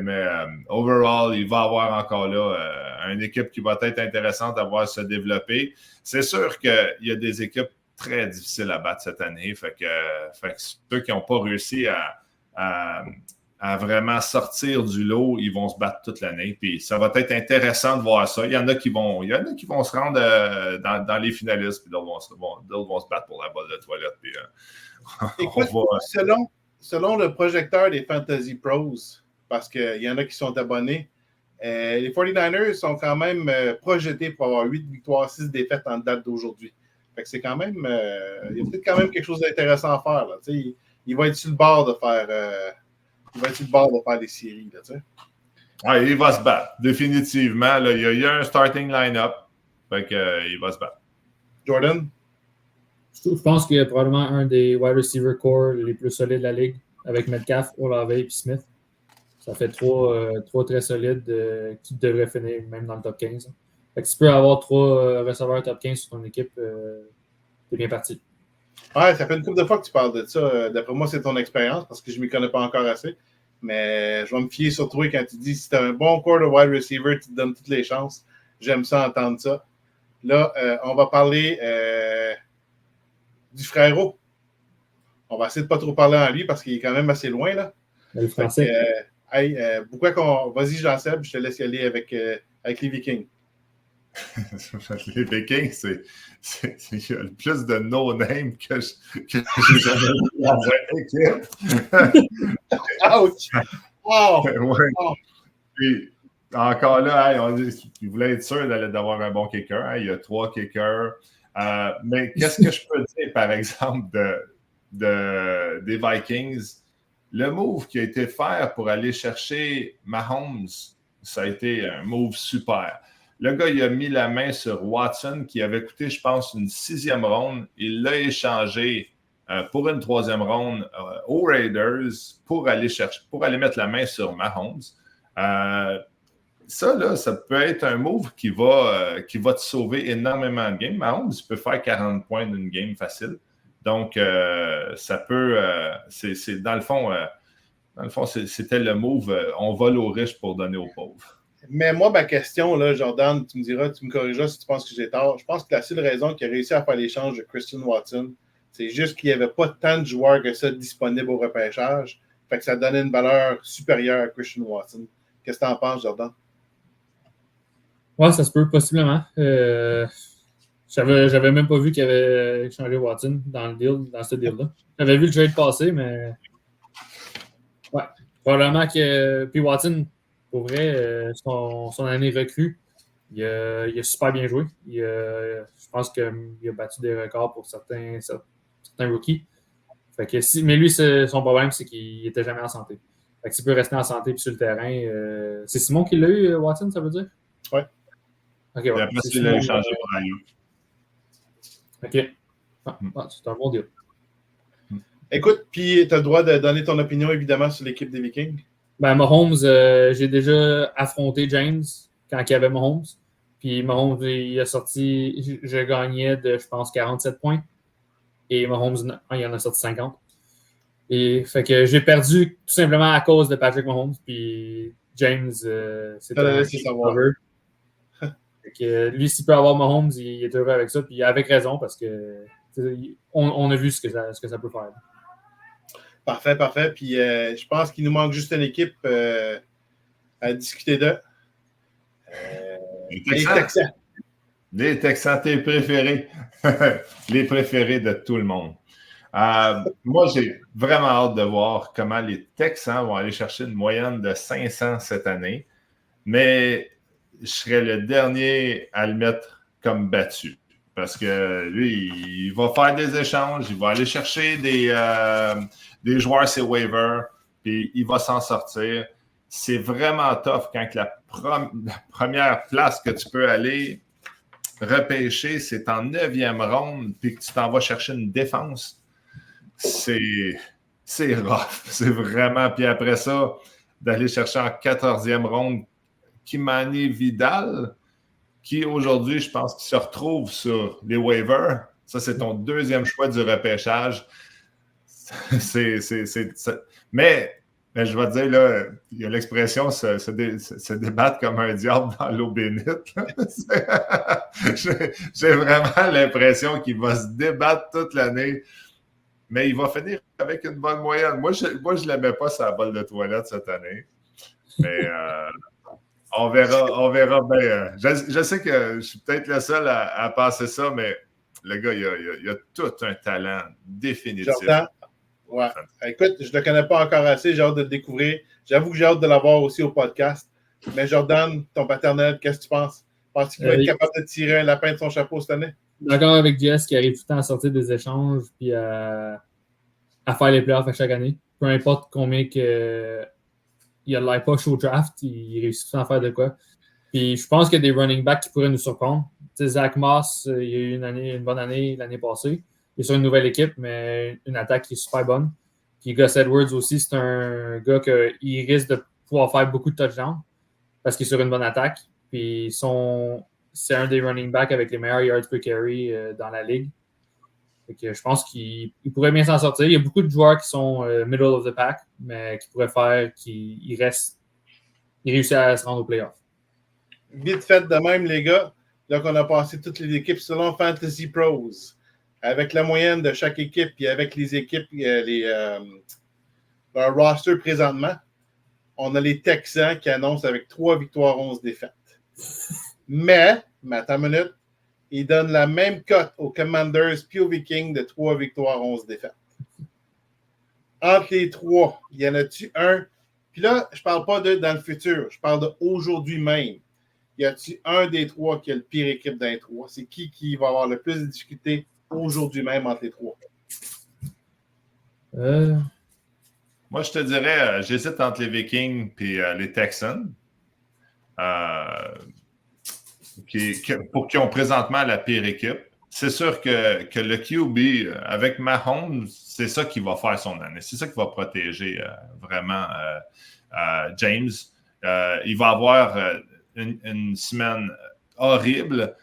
Speaker 2: overall, il va avoir encore là une équipe qui va être intéressante à voir se développer. C'est sûr qu'il y a des équipes très difficiles à battre cette année. Fait que ceux qui n'ont pas réussi à vraiment sortir du lot, ils vont se battre toute l'année. Puis ça va être intéressant de voir ça. Il y en a qui vont se rendre dans les finalistes, puis d'autres vont se battre pour la balle de toilette. Puis,
Speaker 1: écoute, selon le projecteur des Fantasy Pros, parce qu'il y en a qui sont abonnés, les 49ers sont quand même projetés pour avoir 8 victoires, 6 défaites en date d'aujourd'hui. Fait que c'est quand même, il y a peut-être quand même quelque chose d'intéressant à faire. Là, il va être sur le bord de faire, des séries. Là,
Speaker 2: ouais, il va se battre, définitivement. Là, il y a un starting line-up. Fait que, il va se battre.
Speaker 1: Jordan?
Speaker 3: Je pense qu'il y a probablement un des wide receiver core les plus solides de la ligue, avec Metcalf, Olave et Smith. Ça fait trois très solides qui devraient finir même dans le top 15. Fait que si tu peux avoir 3 receveurs top 15 sur ton équipe, t'es bien parti.
Speaker 1: Ouais, ça fait une couple de fois que tu parles de ça. D'après moi, c'est ton expérience parce que je ne m'y connais pas encore assez. Mais je vais me fier sur toi quand tu dis si tu as un bon corps de wide receiver, tu te donnes toutes les chances. J'aime ça entendre ça. Là, on va parler du frérot. On va essayer de ne pas trop parler en lui parce qu'il est quand même assez loin. Là.
Speaker 3: Le français.
Speaker 1: Pourquoi qu'on. Vas-y, Jean-Seb, je te laisse y aller avec les Vikings.
Speaker 2: Les Vikings, il y a le plus de no-name que j'ai jamais vu dans une équipe.
Speaker 1: Ouch! Oh!
Speaker 2: Ouais.
Speaker 1: Oh!
Speaker 2: Puis, encore là, il voulait être sûr d'avoir un bon kicker. Hein. Il y a 3 kickers. Mais qu'est-ce que je peux dire, par exemple, des Vikings? Le move qui a été fait pour aller chercher Mahomes, ça a été un move super. Le gars, il a mis la main sur Watson, qui avait coûté, je pense, une 6e ronde. Il l'a échangé pour une 3e ronde aux Raiders pour aller mettre la main sur Mahomes. Ça, là, ça peut être un move qui va te sauver énormément de games. Mahomes, il peut faire 40 points d'une game facile. Donc, ça peut... dans le fond, c'était le move. On vole aux riches pour donner aux pauvres.
Speaker 1: Mais moi, ma question, là, Jordan, tu me corrigeras si tu penses que j'ai tort. Je pense que la seule raison qu'il a réussi à faire l'échange de Christian Watson, c'est juste qu'il n'y avait pas tant de joueurs que ça disponibles au repêchage. Fait que ça donnait une valeur supérieure à Christian Watson. Qu'est-ce que tu en penses, Jordan?
Speaker 3: Ouais, ça se peut, possiblement. J'avais même pas vu qu'il avait échangé Watson dans ce deal-là. J'avais vu le trade passer, mais ouais. Probablement que. Puis Watson, pour vrai, son année recrue, il a super bien joué. Je pense qu'il a battu des records pour certains rookies. Fait que mais lui, son problème, c'est qu'il n'était jamais en santé. Fait que s'il peut rester en santé puis sur le terrain. C'est Simon qui l'a eu, Watson, ça veut dire?
Speaker 1: Oui.
Speaker 3: OK, ouais.
Speaker 2: Et après, il l'a échangé pour Ayuk.
Speaker 3: OK. C'est un bon deal.
Speaker 1: Écoute, puis tu as le droit de donner ton opinion, évidemment, sur l'équipe des Vikings.
Speaker 3: Ben, Mahomes, j'ai déjà affronté James quand il y avait Mahomes. Puis Mahomes, il a sorti, je gagnais de, je pense, 47 points. Et Mahomes, il en a sorti 50. Et fait que j'ai perdu tout simplement à cause de Patrick Mahomes. Puis James, c'est un cover. Fait que lui, s'il peut avoir Mahomes, il est heureux avec ça. Puis avec raison, parce que on a vu ce que ça peut faire.
Speaker 1: Parfait. Puis je pense qu'il nous manque juste une équipe à discuter de. Les Texans.
Speaker 2: Les Texans, tes préférés. Les préférés de tout le monde. Moi, j'ai vraiment hâte de voir comment les Texans vont aller chercher une moyenne de 500 cette année. Mais je serais le dernier à le mettre comme battu. Parce que lui, il va faire des échanges, il va aller chercher des joueurs sur waiver, puis il va s'en sortir. C'est vraiment tough quand la première place que tu peux aller repêcher, c'est en 9e ronde, puis que tu t'en vas chercher une défense. C'est rough. C'est vraiment. Puis après ça, d'aller chercher en 14e ronde Kimani Vidal, qui aujourd'hui, je pense qu'il se retrouve sur les waivers. Ça, c'est ton 2e choix du repêchage. Mais je vais te dire, là, il y a l'expression se débattre comme un diable dans l'eau bénite. J'ai vraiment l'impression qu'il va se débattre toute l'année. Mais il va finir avec une bonne moyenne. Moi, je ne l'aimais pas sa balle de toilette cette année. Mais on verra bien. Je sais que je suis peut-être le seul à penser ça, mais le gars, il a tout un talent définitif.
Speaker 1: Jordan, ouais. Écoute, je ne le connais pas encore assez, j'ai hâte de le découvrir. J'avoue que j'ai hâte de l'avoir aussi au podcast. Mais Jordan, ton paternel, qu'est-ce que tu penses? Penses-tu qu'il va être capable de tirer un lapin de son chapeau cette année?
Speaker 3: D'accord avec Jess qui arrive tout le temps à sortir des échanges puis à faire les playoffs à chaque année. Peu importe combien il a l'air pas chaud au draft, il réussit tout à faire de quoi. Puis je pense qu'il y a des running backs qui pourraient nous surprendre. T'sais, Zach Moss, il a eu une bonne année l'année passée. Il est sur une nouvelle équipe, mais une attaque qui est super bonne. Puis Gus Edwards aussi, c'est un gars qui risque de pouvoir faire beaucoup de touchdowns parce qu'il est sur une bonne attaque. Puis c'est un des running backs avec les meilleurs yards per carry dans la ligue. Fait que je pense qu'il pourrait bien s'en sortir. Il y a beaucoup de joueurs qui sont middle of the pack, mais qui pourraient faire qu'ils réussissent à se rendre au playoff.
Speaker 1: Vite fait de même, les gars. Là qu'on a passé toutes les équipes selon Fantasy Pros, avec la moyenne de chaque équipe, puis avec les équipes, leur roster présentement, on a les Texans qui annoncent avec 3 victoires, 11 défaites. Mais attends une minute, ils donnent la même cote aux Commanders puis aux Vikings de 3 victoires, 11 défaites. Entre les trois, il y en a-tu un? Puis là, je ne parle pas de dans le futur, je parle d'aujourd'hui même. Y a-t-il un des trois qui a le pire équipe d'un trois? C'est qui va avoir le plus de difficultés aujourd'hui même entre les trois?
Speaker 2: Moi, je te dirais, j'hésite entre les Vikings et les Texans, qui ont présentement la pire équipe. C'est sûr que le QB, avec Mahomes, c'est ça qui va faire son année. C'est ça qui va protéger vraiment James. Il va avoir une semaine horrible.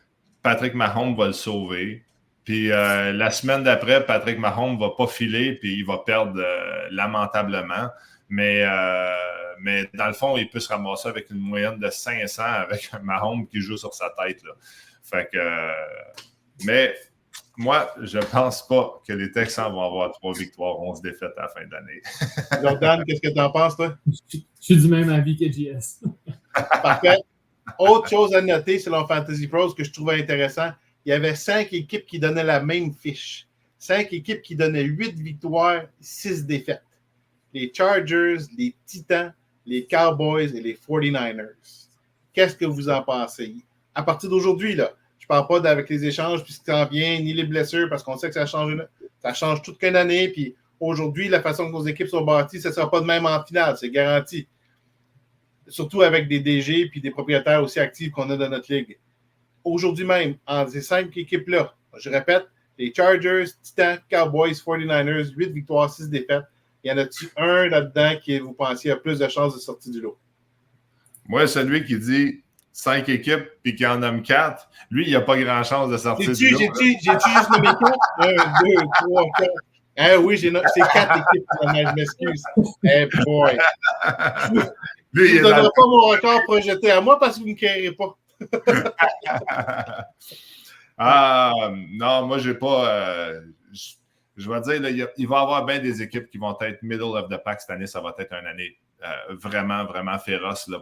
Speaker 2: Patrick Mahomes va le sauver. Puis la semaine d'après, Patrick Mahomes ne va pas filer puis il va perdre lamentablement. Mais dans le fond, il peut se ramasser avec une moyenne de 500 avec un Mahomes qui joue sur sa tête. Là. Fait que... mais moi, je ne pense pas que les Texans vont avoir 3 victoires, 11 défaites à la fin de l'année.
Speaker 1: Jordan, qu'est-ce que tu en penses, toi?
Speaker 3: Je suis du même avis que JS.
Speaker 1: Parfait. Autre chose à noter selon Fantasy Pros que je trouvais intéressant, il y avait 5 équipes qui donnaient la même fiche. 5 équipes qui donnaient 8 victoires, 6 défaites. Les Chargers, les Titans, les Cowboys et les 49ers. Qu'est-ce que vous en pensez? À partir d'aujourd'hui, là, je ne parle pas d'avec les échanges, puis ce qui s'en vient, ni les blessures, parce qu'on sait que ça change toute qu'une année. Puis aujourd'hui, la façon que nos équipes sont bâties, ça ne sera pas de même en finale, c'est garanti. Surtout avec des DG et des propriétaires aussi actifs qu'on a dans notre ligue. Aujourd'hui même, entre ces 5 équipes-là, je répète, les Chargers, Titans, Cowboys, 49ers, 8 victoires, 6 défaites. Y en a-t-il un là-dedans qui, vous pensiez, a plus de chances de sortir du lot?
Speaker 2: Moi, celui qui dit 5 équipes puis qui en nomme 4, lui, il n'a pas grand chance de sortir du lot.
Speaker 1: J'ai-tu juste nommé 4? 1, 2, 3, 4. Ah oui, c'est 4 équipes, je m'excuse. Hey boy.
Speaker 2: Lui,
Speaker 1: je ne donnerai pas mon record projeté à moi parce que vous ne me créerez pas.
Speaker 2: Non, moi, j'ai pas. Je vais dire, là, il va y avoir bien des équipes qui vont être middle of the pack cette année. Ça va être une année vraiment, vraiment féroce là,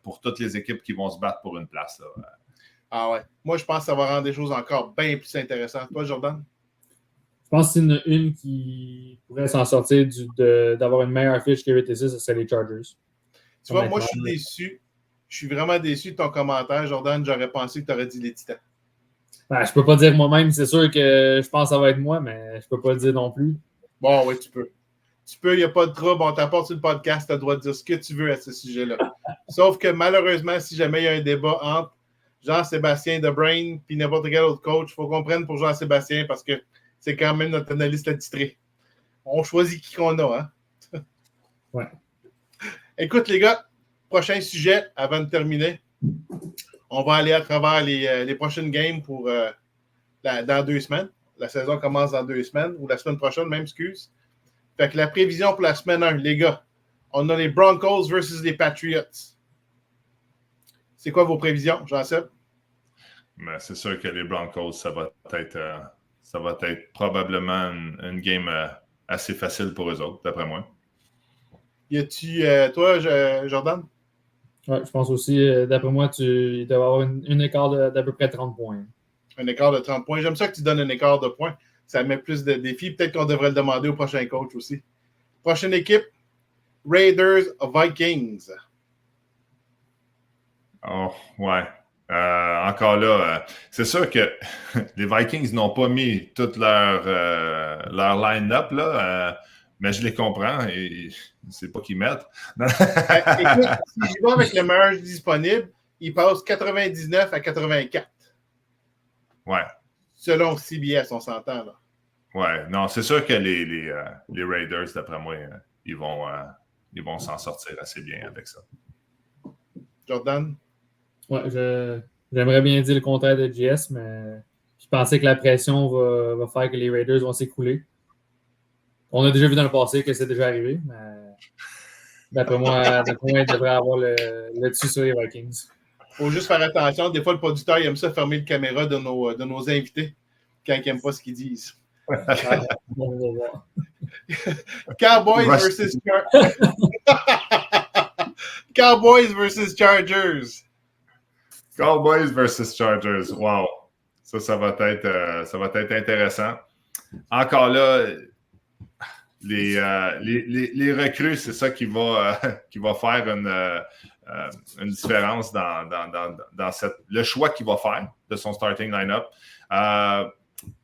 Speaker 2: pour toutes les équipes qui vont se battre pour une place. Là.
Speaker 1: Ah ouais. Moi, je pense que ça va rendre des choses encore bien plus intéressantes. Toi, Jordan?
Speaker 3: Je pense que c'est une qui pourrait s'en sortir d'avoir une meilleure fiche que 8 et 6, ce serait les Chargers.
Speaker 1: Tu vois, moi, je suis déçu. Je suis vraiment déçu de ton commentaire, Jordan. J'aurais pensé que tu aurais dit les Titans.
Speaker 3: Ben, je peux pas dire moi-même. C'est sûr que je pense que ça va être moi, mais je peux pas le dire non plus.
Speaker 1: Bon, oui, tu peux. Tu peux, il n'y a pas de trouble. On t'apporte sur le podcast. Tu as le droit de dire ce que tu veux à ce sujet-là. Sauf que malheureusement, si jamais il y a un débat entre Jean-Sébastien de Brain et n'importe quel autre coach, il faut qu'on prenne pour Jean-Sébastien parce que c'est quand même notre analyste attitré. On choisit qui qu'on a, hein?
Speaker 3: Ouais.
Speaker 1: Écoute, les gars, prochain sujet avant de terminer. On va aller à travers les prochaines games pour dans 2 semaines. La saison commence dans 2 semaines, ou la semaine prochaine, même, excuse. Fait que la prévision pour la semaine 1, les gars, on a les Broncos versus les Patriots. C'est quoi vos prévisions, Jean-Seb?
Speaker 2: Ben, c'est sûr que les Broncos, ça va être probablement une game assez facile pour eux autres, d'après moi.
Speaker 1: Y a-tu, toi, Jordan?
Speaker 3: Oui, je pense aussi, d'après moi, il doit y avoir une écart d'à peu près 30 points.
Speaker 1: Un écart de 30 points. J'aime ça que tu donnes un écart de points. Ça met plus de défis. Peut-être qu'on devrait le demander au prochain coach aussi. Prochaine équipe, Raiders Vikings.
Speaker 2: Oh, ouais. Encore là, c'est sûr que les Vikings n'ont pas mis toute leur line-up, là, mais je les comprends et c'est pas qu'ils mettent.
Speaker 1: Écoute, si je vais avec le meilleur disponible, il passe 99 à 84.
Speaker 2: Ouais.
Speaker 1: Selon CBS, on s'entend, là.
Speaker 2: Ouais, non, c'est sûr que les Raiders, d'après moi, ils vont s'en sortir assez bien avec ça.
Speaker 1: Jordan?
Speaker 3: Ouais, j'aimerais bien dire le contraire de JS, mais je pensais que la pression va faire que les Raiders vont s'écouler. On a déjà vu dans le passé que c'est déjà arrivé, mais d'après moi, il devrait avoir le dessus sur les Vikings.
Speaker 1: Il faut juste faire attention. Des fois, le producteur il aime ça fermer le caméra de nos invités quand ils n'aiment pas ce qu'ils disent. Cowboys versus Cowboys versus Chargers.
Speaker 2: Cowboys versus Chargers. Wow. Ça va être intéressant. Encore là, les recrues, c'est ça qui va faire une différence dans le choix qu'il va faire de son starting line-up.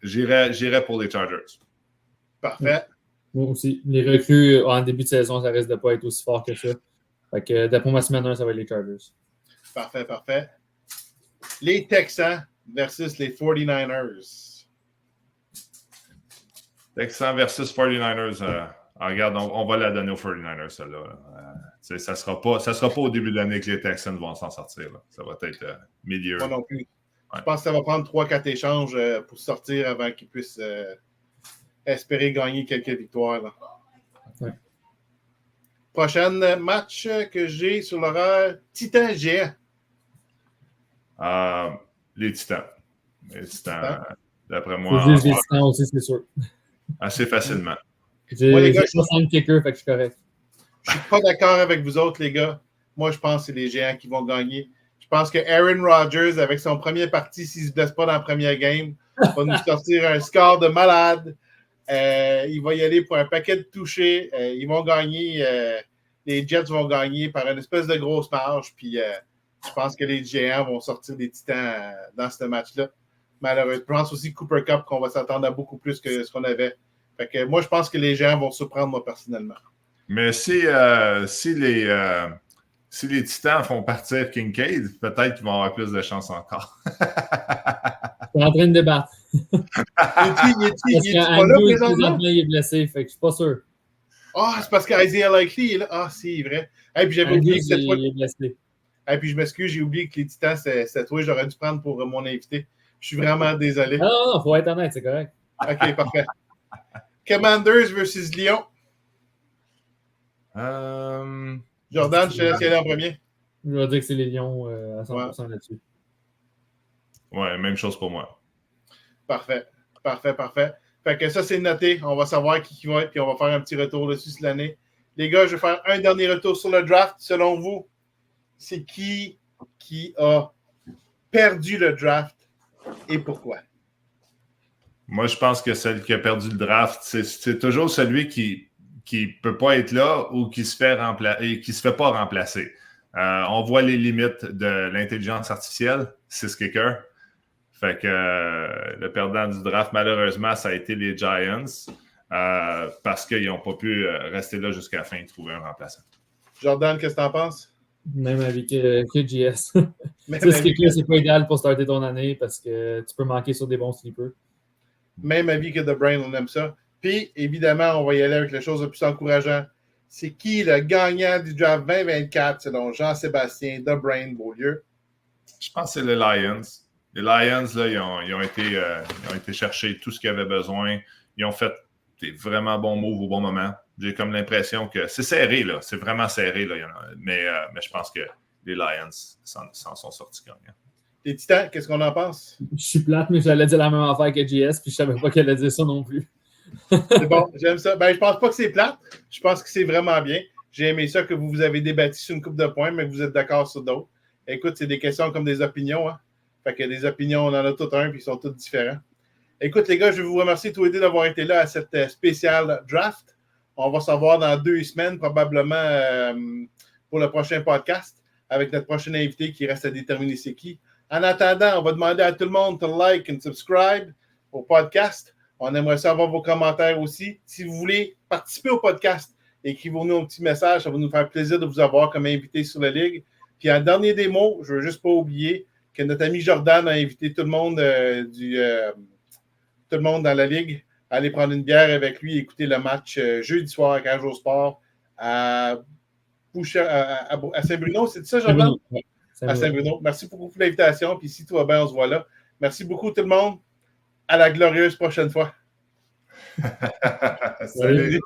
Speaker 2: J'irai pour les Chargers.
Speaker 1: Parfait.
Speaker 3: Moi aussi. Les recrues en début de saison, ça risque de pas être aussi fort que ça. Fait que d'après ma semaine 1, ça va être les Chargers.
Speaker 1: Parfait. Les Texans versus les 49ers.
Speaker 2: Texans versus 49ers. Regarde, on va la donner aux 49ers, celle-là. Ça sera pas au début de l'année que les Texans vont s'en sortir. Là. Ça va être milieu.
Speaker 1: Moi non plus.
Speaker 2: Ouais.
Speaker 1: Je pense que ça va prendre 3-4 échanges pour sortir avant qu'ils puissent espérer gagner quelques victoires. Là.
Speaker 3: Ouais.
Speaker 1: Prochain match que j'ai sur l'horaire, Titan géant.
Speaker 2: Les Titans. D'après moi.
Speaker 3: Les Titans aussi, c'est sûr.
Speaker 2: Assez facilement.
Speaker 3: J'ai 60 kickers, fait que je suis correct.
Speaker 1: Je ne suis pas d'accord avec vous autres, les gars. Moi, je pense que c'est les Géants qui vont gagner. Je pense que Aaron Rodgers, avec son premier parti, s'il ne se blesse pas dans la première game, va nous sortir un score de malade. Il va y aller pour un paquet de touchés. Ils vont gagner. Les Jets vont gagner par une espèce de grosse marge. Puis je pense que les Géants vont sortir des Titans dans ce match-là. Malheureusement, je pense aussi Cooper Cup qu'on va s'attendre à beaucoup plus que ce qu'on avait. Fait que moi, je pense que les Géants vont surprendre, moi, personnellement.
Speaker 2: Mais si les Titans font partir Kincaid, peut-être qu'ils vont avoir plus de chance encore.
Speaker 3: Je suis en train de débattre.
Speaker 1: Il est pas là présentement?
Speaker 3: Il est blessé, fait que je suis pas sûr.
Speaker 1: Ah, c'est parce qu'Isaiah Likely est là. Ah, c'est vrai. Et puis j'avais oublié que c'était toi.
Speaker 3: Il est blessé.
Speaker 1: Et puis je m'excuse, j'ai oublié que les Titans, c'était toi. J'aurais dû prendre pour mon invité. Je suis vraiment désolé.
Speaker 3: Non, faut être honnête, c'est correct.
Speaker 1: OK, parfait. Commanders versus Lyon. Jordan, je te laisse y aller en premier.
Speaker 3: Je vais dire que c'est les Lions à 100% là-dessus.
Speaker 2: Ouais, même chose pour moi.
Speaker 1: Parfait. Fait que ça, c'est noté. On va savoir qui va être, puis on va faire un petit retour dessus cette année. Les gars, je vais faire un dernier retour sur le draft. Selon vous, c'est qui a perdu le draft et pourquoi?
Speaker 2: Moi, je pense que celui qui a perdu le draft, c'est toujours celui qui ne peut pas être là ou qui se fait pas remplacer. On voit les limites de l'intelligence artificielle, 6 kickers. Fait que le perdant du draft, malheureusement, ça a été les Giants parce qu'ils n'ont pas pu rester là jusqu'à la fin et trouver un remplaçant.
Speaker 1: Jordan, qu'est-ce que tu en penses?
Speaker 3: Même avis que JS. Ce kicker, c'est pas idéal pour starter ton année parce que tu peux manquer sur des bons sleepers.
Speaker 1: Même avis que The Brain, on aime ça. Puis, évidemment, on va y aller avec les choses le plus encourageant. C'est qui le gagnant du draft 2024 selon Jean-Sébastien The Brain Beaulieu?
Speaker 2: Je pense que c'est les Lions. Les Lions, là, ils ont été chercher tout ce qu'ils avaient besoin. Ils ont fait des vraiment bons moves au bon moment. J'ai comme l'impression que c'est serré, là. C'est vraiment serré, là. Mais je pense que les Lions s'en sont sortis gagnants.
Speaker 1: Les Titans, qu'est-ce qu'on en pense?
Speaker 3: Je suis plate, mais j'allais dire la même affaire que JS, puis je savais pas qu'elle allait dire ça non plus.
Speaker 1: C'est bon, j'aime ça. Ben, je pense pas que c'est plate. Je pense que c'est vraiment bien. J'ai aimé ça que vous avez débattu sur une couple de points, mais que vous êtes d'accord sur d'autres. Écoute, c'est des questions comme des opinions, hein? Fait que des opinions, on en a toutes un, puis ils sont tous différents. Écoute, les gars, je vais vous remercier tous les deux d'avoir été là à cette spéciale draft. On va se revoir dans 2 semaines, probablement pour le prochain podcast, avec notre prochain invité qui reste à déterminer c'est qui. En attendant, on va demander à tout le monde de like et subscribe au podcast. On aimerait savoir vos commentaires aussi. Si vous voulez participer au podcast, écrivez-nous un petit message. Ça va nous faire plaisir de vous avoir comme invité sur la Ligue. Puis en dernier des mots, je ne veux juste pas oublier que notre ami Jordan a invité tout le monde tout le monde dans la Ligue à aller prendre une bière avec lui et écouter le match jeudi soir à Cage au Sport à Saint-Bruno. C'est ça, Jordan? À Saint-Bruno. Merci beaucoup pour l'invitation. Puis si tout va bien, on se voit là. Merci beaucoup tout le monde. À la glorieuse prochaine fois.
Speaker 2: Salut.